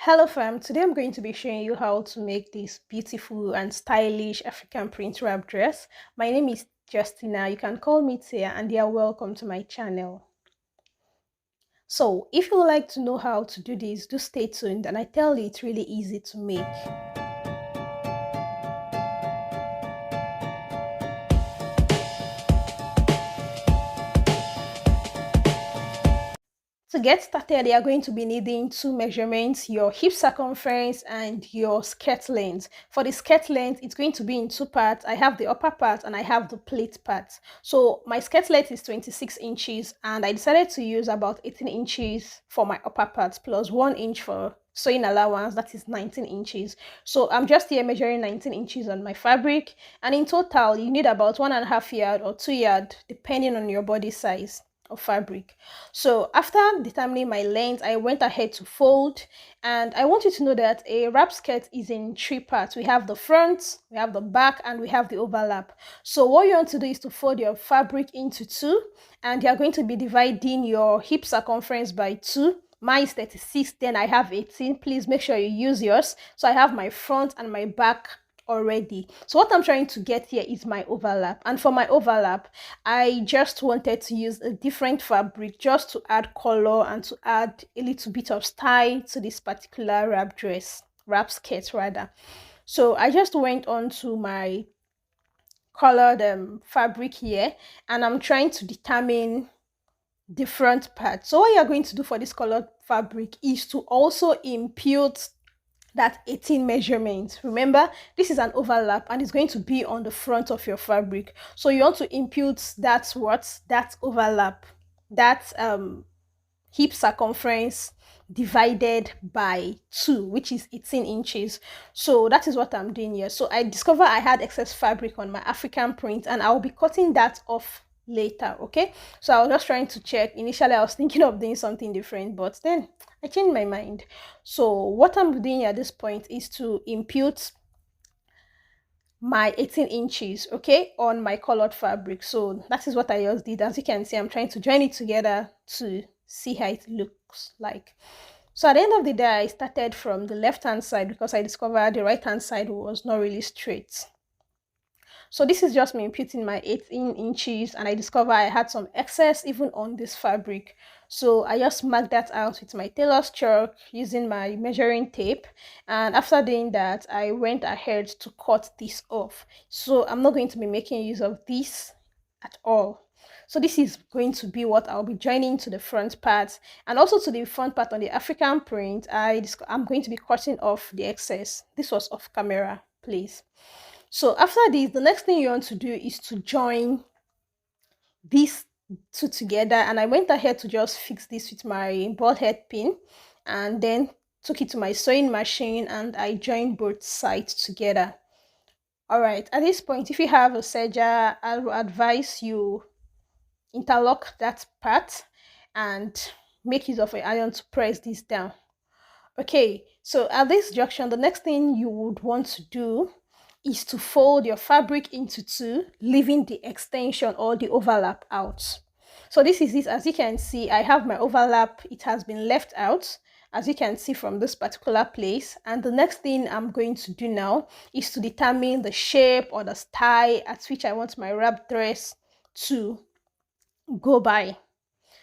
Hello fam, today I'm going to be showing you how to make this beautiful and stylish African print wrap dress. My name is Justina, you can call me Tia, and you're welcome to my channel. So if you would like to know how to do this, do stay tuned, and I tell you it's really easy to make. To get started, you are going to be needing two measurements, your hip circumference and your skirt length. For the skirt length, it's going to be in two parts. I have the upper part and I have the pleat part. So my skirt length is 26 inches and I decided to use about 18 inches for my upper part plus 1 inch for sewing allowance, that is 19 inches. So I'm just here measuring 19 inches on my fabric, and in total you need about 1.5 yard or 2 yard depending on your body size of fabric. So after determining my length, I went ahead to fold, and I want you to know that a wrap skirt is in three parts. We have the front, we have the back, and we have the overlap. So what you want to do is to fold your fabric into two, and you're going to be dividing your hip circumference by 2. Mine is 36, then I have 18. Please make sure you use yours. So I have my front and my back already. So what I'm trying to get here is my overlap, and for my overlap I just wanted to use a different fabric just to add color and to add a little bit of style to this particular wrap skirt rather. So I just went on to my colored fabric here, and I'm trying to determine different parts. So what you're going to do for this colored fabric is to also impute that 18 measurement. Remember, this is an overlap and it's going to be on the front of your fabric, so you want to impute that overlap, that hip circumference divided by 2, which is 18 inches. So that is what I'm doing here. So I discovered I had excess fabric on my African print and I'll be cutting that off later. Okay, so I was just trying to check. Initially I was thinking of doing something different, but then I changed my mind. So what I'm doing at this point is to impute my 18 inches, okay, on my colored fabric. So that is what I just did. As you can see, I'm trying to join it together to see how it looks like. So at the end of the day, I started from the left hand side because I discovered the right hand side was not really straight. So this is just me imputing my 18 inches, and I discovered I had some excess even on this fabric. So I just marked that out with my Tailor Chalk using my measuring tape, and after doing that I went ahead to cut this off. So I'm not going to be making use of this at all. So this is going to be what I'll be joining to the front part, and also to the front part on the African print. I'm going to be cutting off the excess. This was off camera, please. So after this, the next thing you want to do is to join these two together, and I went ahead to just fix this with my ball head pin, and then took it to my sewing machine and I joined both sides together. All right, at this point, if you have a serger, I will advise you interlock that part and make use of an iron to press this down. Okay, so at this junction, the next thing you would want to do is to fold your fabric into two, leaving the extension or the overlap out. So this is it. As you can see, I have my overlap. It has been left out, as you can see from this particular place. And the next thing I'm going to do now is to determine the shape or the style at which I want my wrap dress to go by.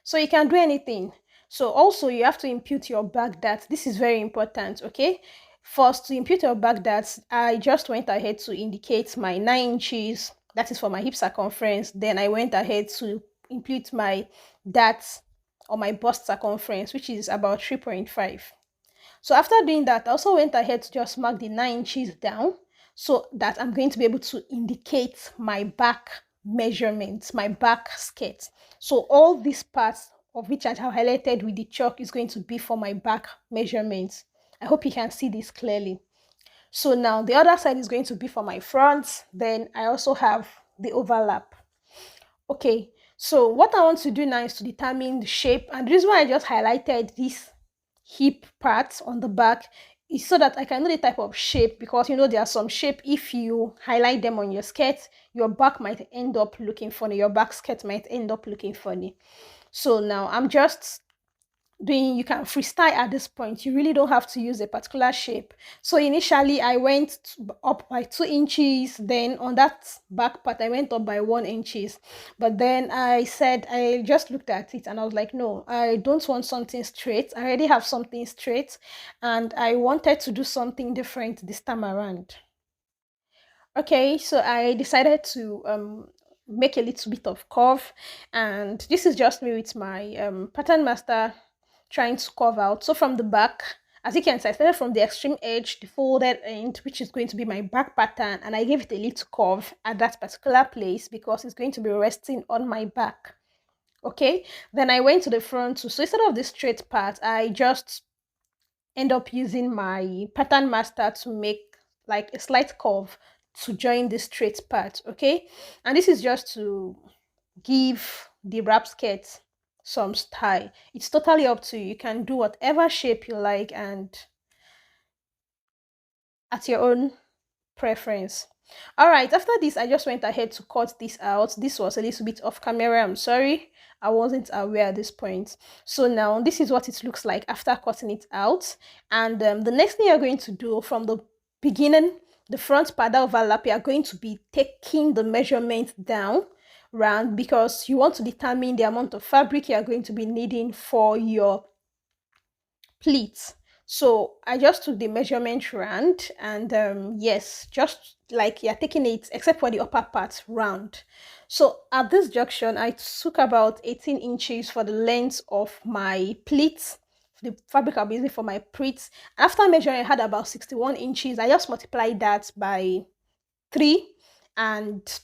So you can do anything. So also you have to impute your back dart. This is very important. Okay, first, to impute your back dart, I just went ahead to indicate my 9 inches, that is for my hip circumference. Then I went ahead to impute my dart or my bust circumference, which is about 3.5. So after doing that, I also went ahead to just mark the 9 inches down, so that I'm going to be able to indicate my back measurements, my back skirt. So all these parts of which I have highlighted with the chalk is going to be for my back measurements. I hope you can see this clearly. So now the other side is going to be for my front. Then I also have the overlap. Okay, so what I want to do now is to determine the shape, and the reason why I just highlighted this hip part on the back is so that I can know the type of shape, because you know there are some shape, if you highlight them on your skirt, your back might end up looking funny, your back skirt might end up looking funny. So now I'm just doing, you can freestyle at this point. You really don't have to use a particular shape. So initially I went up by 2 inches, then on that back part I went up by 1 inches. But then I said, I just looked at it and I was like, no, I don't want something straight. I already have something straight and I wanted to do something different this time around. Okay, so I decided to make a little bit of curve, and this is just me with my pattern master trying to curve out. So from the back, as you can see, I started from the extreme edge, the folded end, which is going to be my back pattern, and I gave it a little curve at that particular place because it's going to be resting on my back. Okay, then I went to the front too. So instead of the straight part, I just end up using my pattern master to make like a slight curve to join the straight part. Okay, and this is just to give the wrap skirt some style. It's totally up to you. You can do whatever shape you like and at your own preference. All right, after this I just went ahead to cut this out. This was a little bit off camera, I'm sorry, I wasn't aware at this point. So now this is what it looks like after cutting it out. And the next thing you're going to do from the beginning, the front part that overlap, you are going to be taking the measurement down round because you want to determine the amount of fabric you are going to be needing for your pleats. So I just took the measurement round and yes, just like you're taking it except for the upper part round. So at this junction I took about 18 inches for the length of my pleats, the fabric I'll be using for my pleats. After measuring I had about 61 inches. I just multiplied that by 3 and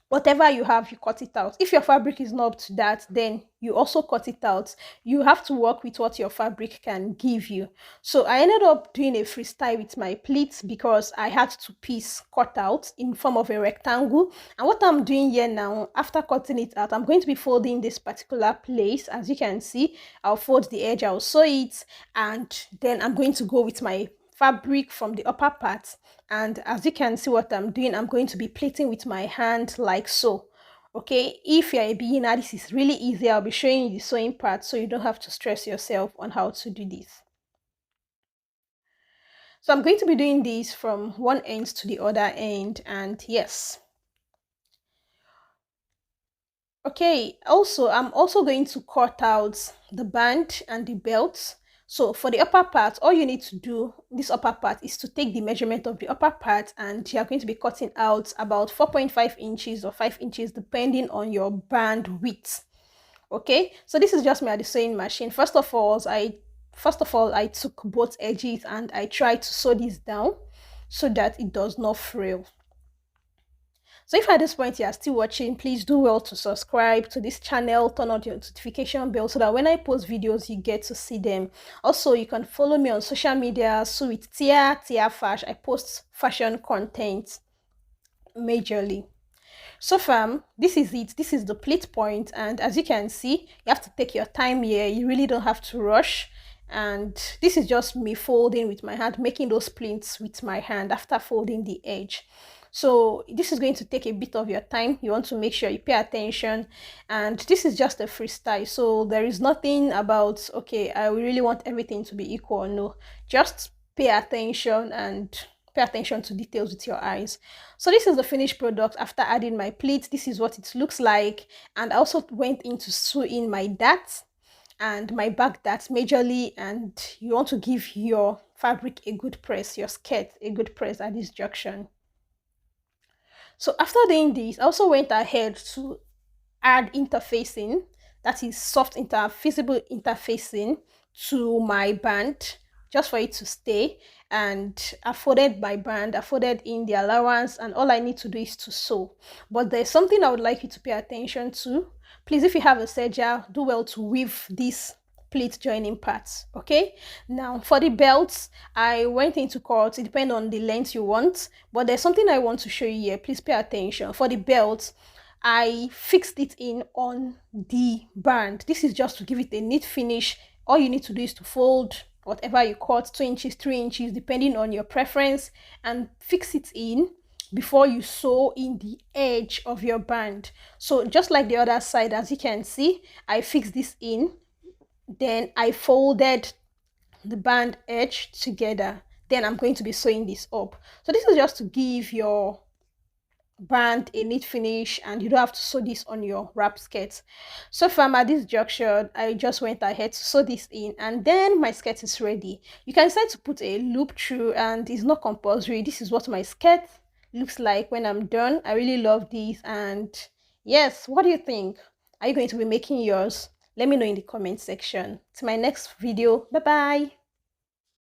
whatever you have, you cut it out. If your fabric is not up to that, then you also cut it out. You have to work with what your fabric can give you. So I ended up doing a freestyle with my pleats because I had 2 pieces cut out in form of a rectangle. And what I'm doing here now, after cutting it out, I'm going to be folding this particular place. As you can see, I'll fold the edge, I'll sew it, and then I'm going to go with my fabric from the upper part. And as you can see what I'm doing, I'm going to be pleating with my hand like so. Okay, if you're a beginner, this is really easy. I'll be showing you the sewing part so you don't have to stress yourself on how to do this. So I'm going to be doing this from one end to the other end, and yes. Okay, also I'm also going to cut out the band and the belt. So for the upper part, all you need to do this upper part is to take the measurement of the upper part, and you are going to be cutting out about 4.5 inches or 5 inches depending on your band width. Okay, so this is just me at the sewing machine. First of all I took both edges and I tried to sew this down so that it does not frill. So if at this point you are still watching, please do well to subscribe to this channel, turn on your notification bell so that when I post videos, you get to see them. Also, you can follow me on social media. So with Tia Fash, I post fashion content majorly. So fam, this is it. This is the pleat point, and as you can see, you have to take your time here. You really don't have to rush. And this is just me folding with my hand, making those pleats with my hand after folding the edge. So this is going to take a bit of your time. You want to make sure you pay attention, and this is just a freestyle, so there is nothing about okay, I really want everything to be equal. No, just pay attention and pay attention to details with your eyes. So this is the finished product after adding my pleats. This is what it looks like, and I also went into sewing my darts and my back darts majorly, and you want to give your fabric a good press, your skirt a good press at this junction. So after doing this, I also went ahead to add interfacing, that is soft visible interfacing to my band just for it to stay. And I folded my band, I folded in the allowance, and all I need to do is to sew. But there's something I would like you to pay attention to. Please, if you have a serger, do well to weave this pleat joining parts. Okay, now for the belts, I went into cut. It depends on the length you want, but there's something I want to show you here. Please pay attention. For the belts, I fixed it in on the band. This is just to give it a neat finish. All you need to do is to fold whatever you cut, 2 inches, 3 inches, depending on your preference, and fix it in before you sew in the edge of your band. So just like the other side, as you can see, I fixed this in Then I folded the band edge together. Then I'm going to be sewing this up. So this is just to give your band a neat finish and you don't have to sew this on your wrap skirt. So far at this junction, I just went ahead to sew this in and then my skirt is ready. You can decide to put a loop through and it's not compulsory. This is what my skirt looks like when I'm done. I really love this. And yes, what do you think? Are you going to be making yours? Let me know in the comment section. To my next video. Bye bye.